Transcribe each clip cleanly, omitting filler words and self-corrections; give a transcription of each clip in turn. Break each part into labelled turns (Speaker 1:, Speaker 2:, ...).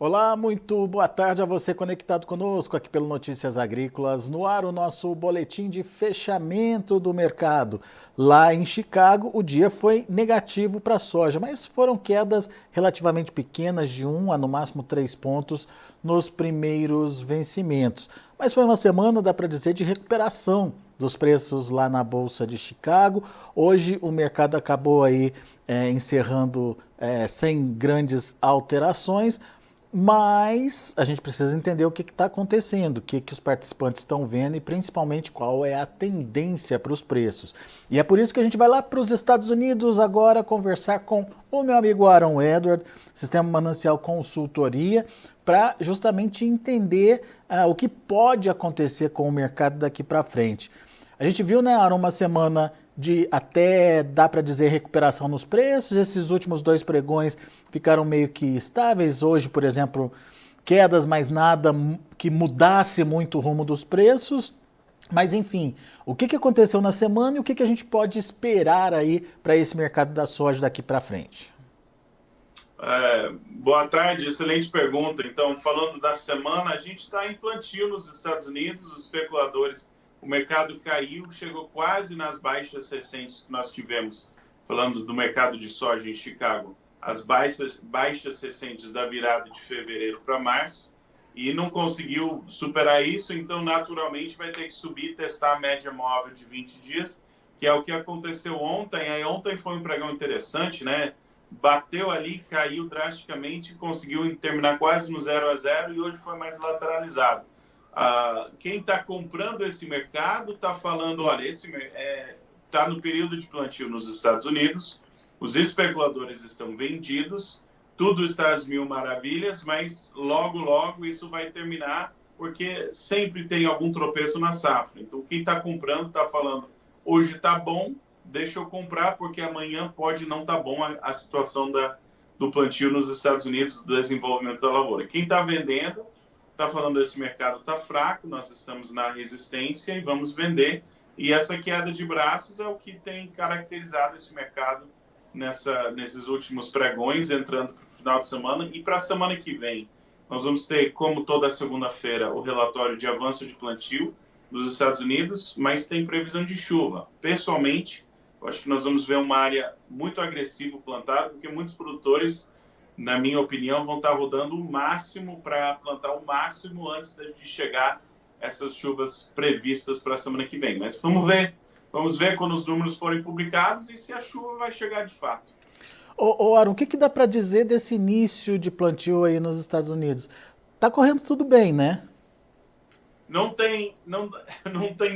Speaker 1: Olá, muito boa tarde a você conectado conosco aqui pelo Notícias Agrícolas. No ar, o nosso boletim de fechamento do mercado. Lá em Chicago, o dia foi negativo para a soja, mas foram quedas relativamente pequenas, de 1 a no máximo 3 pontos nos primeiros vencimentos. Mas foi uma semana, dá para dizer, de recuperação dos preços lá na Bolsa de Chicago. Hoje o mercado acabou aí encerrando sem grandes alterações, mas a gente precisa entender o que está acontecendo, o que os participantes estão vendo e principalmente qual é a tendência para os preços. E é por isso que a gente vai lá para os Estados Unidos agora conversar com o meu amigo Aaron Edward, Sistema Manancial Consultoria, para justamente entender o que pode acontecer com o mercado daqui para frente. A gente viu, né, Aaron, uma semana de até, dá para dizer, recuperação nos preços. Esses últimos 2 pregões ficaram meio que estáveis. Hoje, por exemplo, quedas, mas nada que mudasse muito o rumo dos preços. Mas, enfim, o que aconteceu na semana e o que a gente pode esperar aí para esse mercado da soja daqui para frente?
Speaker 2: Boa tarde, excelente pergunta. Então, falando da semana, a gente está em plantio nos Estados Unidos, os especuladores, o mercado caiu, chegou quase nas baixas recentes que nós tivemos, falando do mercado de soja em Chicago, as baixas recentes da virada de fevereiro para março, e não conseguiu superar isso, então naturalmente vai ter que subir e testar a média móvel de 20 dias, que é o que aconteceu ontem. Aí ontem foi um pregão interessante, né? Bateu ali, caiu drasticamente, conseguiu terminar quase no 0-0 e hoje foi mais lateralizado. Quem está comprando esse mercado está falando, olha, esse está no período de plantio nos Estados Unidos, os especuladores estão vendidos, tudo está às mil maravilhas, mas logo, logo isso vai terminar, porque sempre tem algum tropeço na safra. Então, quem está comprando está falando, hoje está bom, deixa eu comprar, porque amanhã pode não estar bom a situação do plantio nos Estados Unidos, do desenvolvimento da lavoura. Quem está vendendo está falando esse mercado está fraco, nós estamos na resistência e vamos vender. E essa queda de braços é o que tem caracterizado esse mercado nesses últimos pregões, entrando para o final de semana. E para a semana que vem, nós vamos ter, como toda segunda-feira, o relatório de avanço de plantio dos Estados Unidos, mas tem previsão de chuva. Pessoalmente, eu acho que nós vamos ver uma área muito agressiva plantada, porque muitos produtores, na minha opinião, vão estar rodando o máximo para plantar o máximo antes de chegar essas chuvas previstas para a semana que vem. Mas vamos ver quando os números forem publicados e se a chuva vai chegar de fato.
Speaker 1: Aaron, o que dá para dizer desse início de plantio aí nos Estados Unidos? Tá correndo tudo bem, né?
Speaker 2: Não tem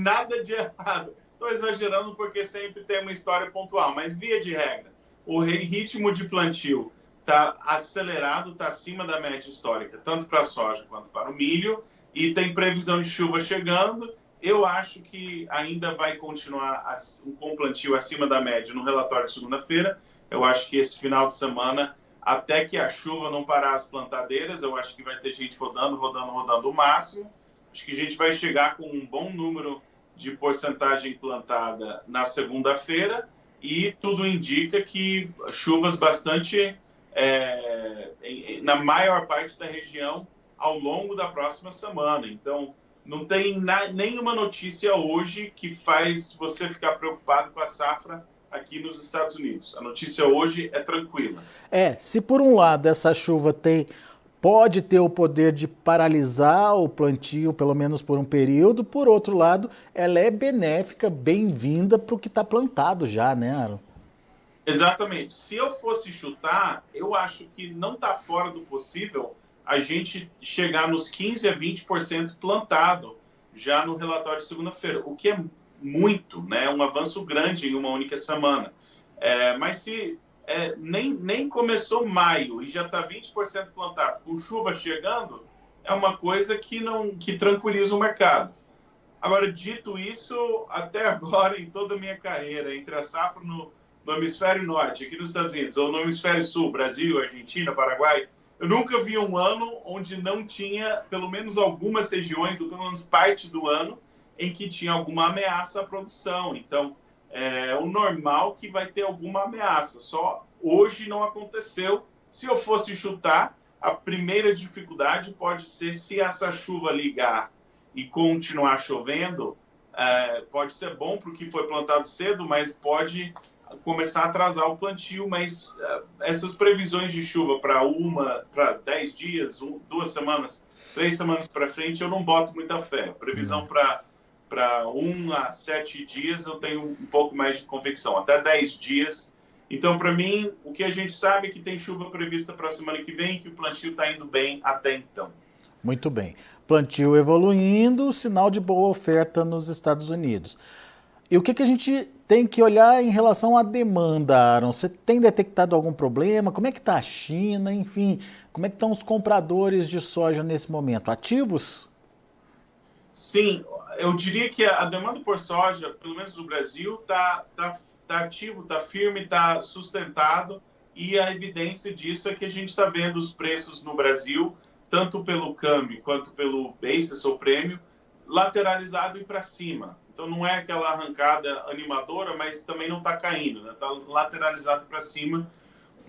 Speaker 2: nada de errado. Estou exagerando porque sempre tem uma história pontual, mas via de regra, o ritmo de plantio está acelerado, está acima da média histórica, tanto para a soja quanto para o milho, e tem previsão de chuva chegando. Eu acho que ainda vai continuar com plantio acima da média no relatório de segunda-feira. Eu acho que esse final de semana, até que a chuva não parar as plantadeiras, eu acho que vai ter gente rodando o máximo. Acho que a gente vai chegar com um bom número de porcentagem plantada na segunda-feira e tudo indica que chuvas bastante na maior parte da região ao longo da próxima semana. Então, não tem nenhuma notícia hoje que faz você ficar preocupado com a safra aqui nos Estados Unidos. A notícia hoje é tranquila.
Speaker 1: Se por um lado essa chuva pode ter o poder de paralisar o plantio, pelo menos por um período, por outro lado, ela é benéfica, bem-vinda para o que está plantado já, né, Aaron?
Speaker 2: Exatamente. Se eu fosse chutar, eu acho que não está fora do possível a gente chegar nos 15% a 20% plantado já no relatório de segunda-feira, o que é muito, né? Um avanço grande em uma única semana. Mas se nem começou maio e já está 20% plantado, com chuva chegando, é uma coisa que tranquiliza o mercado. Agora, dito isso, até agora, em toda a minha carreira, entre a safra no hemisfério norte, aqui nos Estados Unidos, ou no hemisfério sul, Brasil, Argentina, Paraguai, eu nunca vi um ano onde não tinha, pelo menos algumas regiões, ou pelo menos parte do ano, em que tinha alguma ameaça à produção. Então, é o normal que vai ter alguma ameaça. Só hoje não aconteceu. Se eu fosse chutar, A primeira dificuldade pode ser se essa chuva ligar e continuar chovendo, pode ser bom para o que foi plantado cedo, mas pode começar a atrasar o plantio. Mas essas previsões de chuva para 10 dias, 2 semanas, 3 semanas para frente, eu não boto muita fé. Previsão para 1 a 7 dias eu tenho um pouco mais de convicção, até 10 dias. Então, para mim, o que a gente sabe é que tem chuva prevista para a semana que vem, que o plantio está indo bem até então.
Speaker 1: Muito bem. Plantio evoluindo, sinal de boa oferta nos Estados Unidos. E o que a gente tem que olhar em relação à demanda, Aaron? Você tem detectado algum problema? Como é que está a China? Enfim, como é que estão os compradores de soja nesse momento? Ativos?
Speaker 2: Sim, eu diria que a demanda por soja, pelo menos no Brasil, está ativo, está firme, está sustentado, e a evidência disso é que a gente está vendo os preços no Brasil, tanto pelo câmbio quanto pelo basis ou prêmio, lateralizado e para cima. Então não é aquela arrancada animadora, mas também não está caindo, né? Está lateralizado para cima.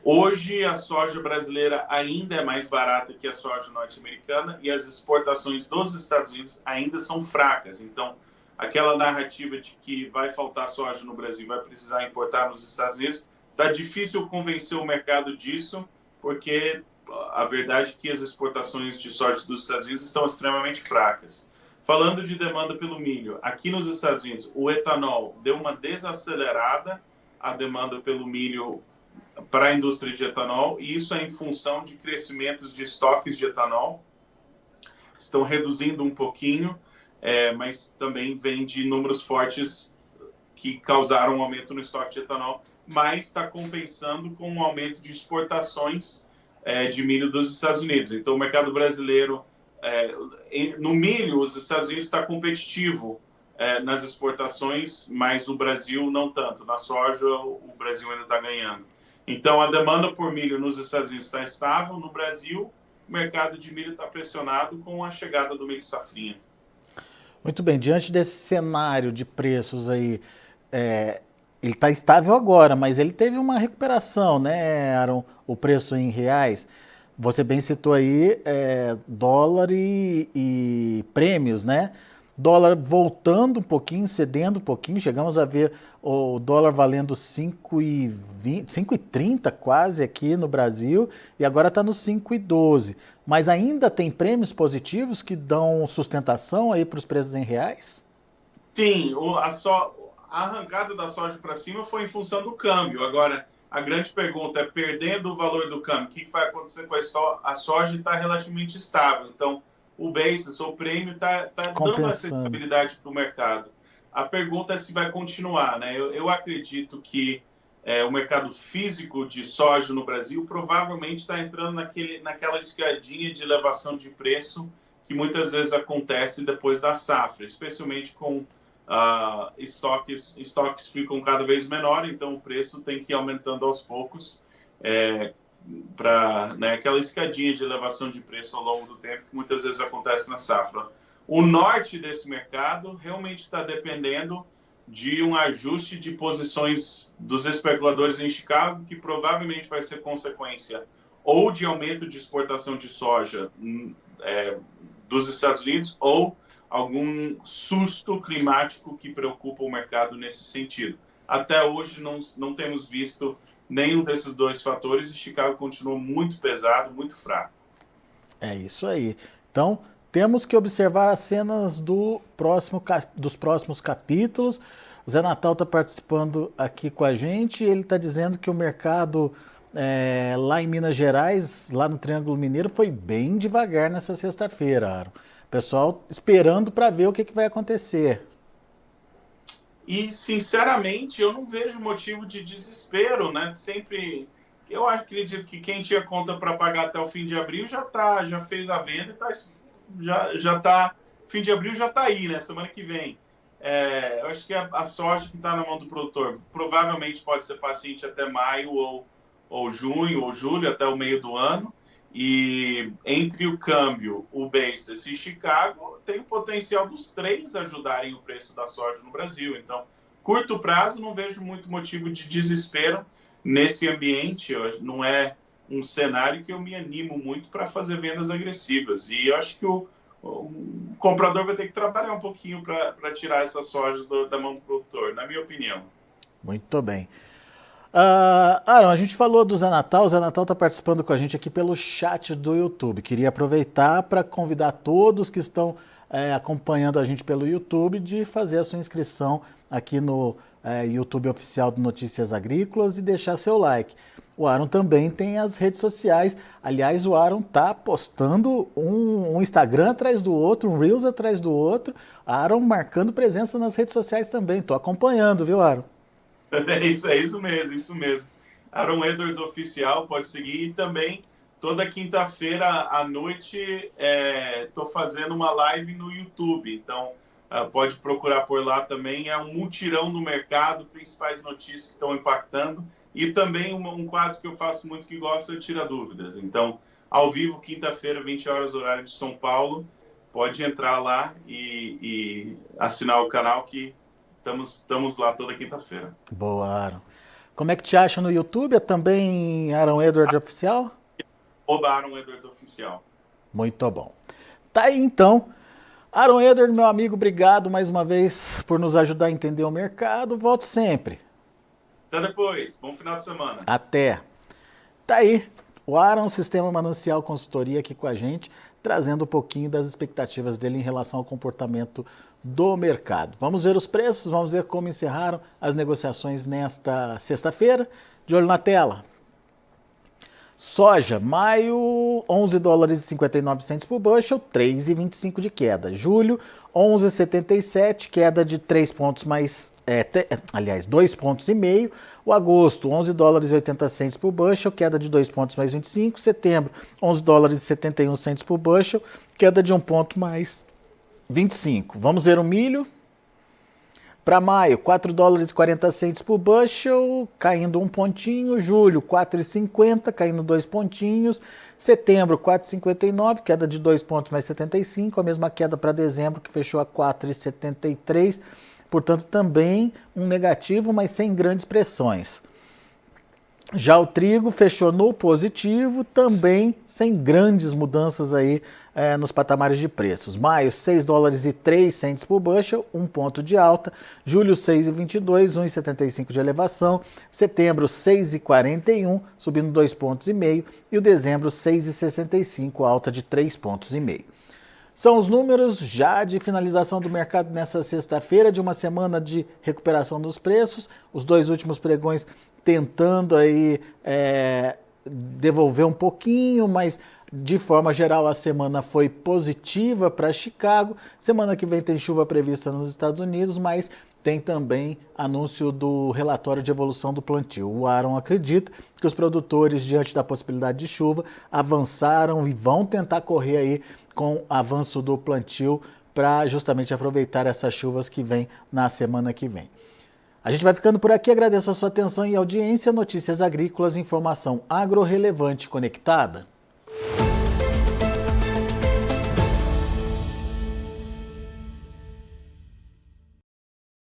Speaker 2: Hoje a soja brasileira ainda é mais barata que a soja norte-americana e as exportações dos Estados Unidos ainda são fracas. Então, aquela narrativa de que vai faltar soja no Brasil, vai precisar importar nos Estados Unidos, está difícil convencer o mercado disso, porque a verdade é que as exportações de soja dos Estados Unidos estão extremamente fracas. Falando de demanda pelo milho, aqui nos Estados Unidos, o etanol deu uma desacelerada, a demanda pelo milho para a indústria de etanol, e isso é em função de crescimentos de estoques de etanol. Estão reduzindo um pouquinho, mas também vem de números fortes que causaram um aumento no estoque de etanol, mas está compensando com um aumento de exportações de milho dos Estados Unidos. Então, o mercado brasileiro, no milho, os Estados Unidos está competitivo nas exportações, mas o Brasil não tanto. Na soja, o Brasil ainda está ganhando. Então, a demanda por milho nos Estados Unidos está estável. No Brasil, o mercado de milho está pressionado com a chegada do milho safrinha.
Speaker 1: Muito bem, diante desse cenário de preços aí, ele está estável agora, mas ele teve uma recuperação, né, Aaron? O preço em reais. Você bem citou aí dólar e prêmios, né? Dólar voltando um pouquinho, cedendo um pouquinho, chegamos a ver o dólar valendo 5,20, 5,30 quase aqui no Brasil, e agora está no 5,12. Mas ainda tem prêmios positivos que dão sustentação aí para os preços em reais?
Speaker 2: Sim, a arrancada da soja para cima foi em função do câmbio. Agora, a grande pergunta é, perdendo o valor do câmbio, o que vai acontecer com a soja? Está relativamente estável. Então, o basis, ou prêmio, está dando essa estabilidade para o mercado. A pergunta é se vai continuar, né? Eu acredito que o mercado físico de soja no Brasil provavelmente está entrando naquela escadinha de elevação de preço que muitas vezes acontece depois da safra, especialmente com estoques ficam cada vez menores, então o preço tem que ir aumentando aos poucos para aquela escadinha de elevação de preço ao longo do tempo que muitas vezes acontece na safra. O norte desse mercado realmente está dependendo de um ajuste de posições dos especuladores em Chicago, que provavelmente vai ser consequência ou de aumento de exportação de soja dos Estados Unidos ou algum susto climático que preocupa o mercado nesse sentido. Até hoje não temos visto nenhum desses dois fatores e Chicago continua muito pesado, muito fraco.
Speaker 1: É isso aí. Então, temos que observar as cenas dos próximos capítulos. O Zé Natal está participando aqui com a gente. Ele está dizendo que o mercado lá em Minas Gerais, lá no Triângulo Mineiro, foi bem devagar nessa sexta-feira, Aaron. O pessoal esperando para ver o que vai acontecer.
Speaker 2: E, sinceramente, eu não vejo motivo de desespero, né? Eu acredito que quem tinha conta para pagar até o fim de abril já fez a venda e fim de abril já está aí, né? Semana que vem. Eu acho que a soja que está na mão do produtor provavelmente pode ser paciente até maio ou junho ou julho, até o meio do ano. E entre o câmbio, o basis e Chicago, tem o potencial dos três ajudarem o preço da soja no Brasil. Então, curto prazo, não vejo muito motivo de desespero nesse ambiente. Não é um cenário que eu me animo muito para fazer vendas agressivas. E eu acho que o comprador vai ter que trabalhar um pouquinho para tirar essa soja da mão do produtor, na minha opinião.
Speaker 1: Muito bem. Aaron, a gente falou do Zé Natal. O Zé Natal está participando com a gente aqui pelo chat do YouTube. Queria aproveitar para convidar todos que estão acompanhando a gente pelo YouTube de fazer a sua inscrição aqui no YouTube oficial do Notícias Agrícolas e deixar seu like. O Aaron também tem as redes sociais. Aliás, o Aaron tá postando um Instagram atrás do outro, um Reels atrás do outro. Aaron marcando presença nas redes sociais também. Tô acompanhando, viu, Aaron?
Speaker 2: É isso mesmo, isso mesmo. Aaron Edwards Oficial, pode seguir. E também, toda quinta-feira à noite, tô fazendo uma live no YouTube. Então, pode procurar por lá também. É um mutirão do mercado, principais notícias que estão impactando. E também um quadro que eu faço muito que gosto é Tira Dúvidas. Então, ao vivo, quinta-feira, 20 horas, horário de São Paulo. Pode entrar lá e assinar o canal que estamos lá toda quinta-feira.
Speaker 1: Boa, Aaron. Como é que te acha no YouTube? É também Aaron Edwards Oficial?
Speaker 2: Aaron Edwards Oficial.
Speaker 1: Muito bom. Tá aí, então. Aaron Edwards, meu amigo, obrigado mais uma vez por nos ajudar a entender o mercado. Volte sempre.
Speaker 2: Até depois. Bom final de semana.
Speaker 1: Até. Tá aí. O Aaron, Sistema Manancial Consultoria aqui com a gente, trazendo um pouquinho das expectativas dele em relação ao comportamento do mercado. Vamos ver os preços, vamos ver como encerraram as negociações nesta sexta-feira. De olho na tela. Soja, maio, 11 dólares e 59 centos por bushel, 3,25 de queda. Julho, 11,77, queda de 3 pontos mais, 2 pontos e meio. O agosto, 11 dólares e 80 centos por bushel, queda de 2 pontos mais 25. Setembro, 11 dólares e 71 centos por bushel, queda de 1 ponto mais 25. Vamos ver o milho. Para maio, 4 dólares e 40 centos por bushel, caindo 1 pontinho. Julho, 4,50, caindo 2 pontinhos. Setembro, 4,59, queda de 2 pontos mais 75. A mesma queda para dezembro, que fechou a 4,73. Portanto, também um negativo, mas sem grandes pressões. Já o trigo fechou no positivo, também sem grandes mudanças aí nos patamares de preços. Maio, 6 dólares e 3 centos por bushel, 1 ponto de alta. Julho, 6,22, 1,75 de elevação. Setembro, 6,41, subindo 2 pontos e meio. E o dezembro, 6,65, alta de 3 pontos e meio. São os números já de finalização do mercado nessa sexta-feira, de uma semana de recuperação dos preços. Os dois últimos pregões tentando aí devolver um pouquinho, mas de forma geral a semana foi positiva para Chicago. Semana que vem tem chuva prevista nos Estados Unidos, mas tem também anúncio do relatório de evolução do plantio. O Aaron acredita que os produtores, diante da possibilidade de chuva, avançaram e vão tentar correr aí com o avanço do plantio para justamente aproveitar essas chuvas que vêm na semana que vem. A gente vai ficando por aqui, agradeço a sua atenção e audiência. Notícias Agrícolas, informação agro relevante conectada.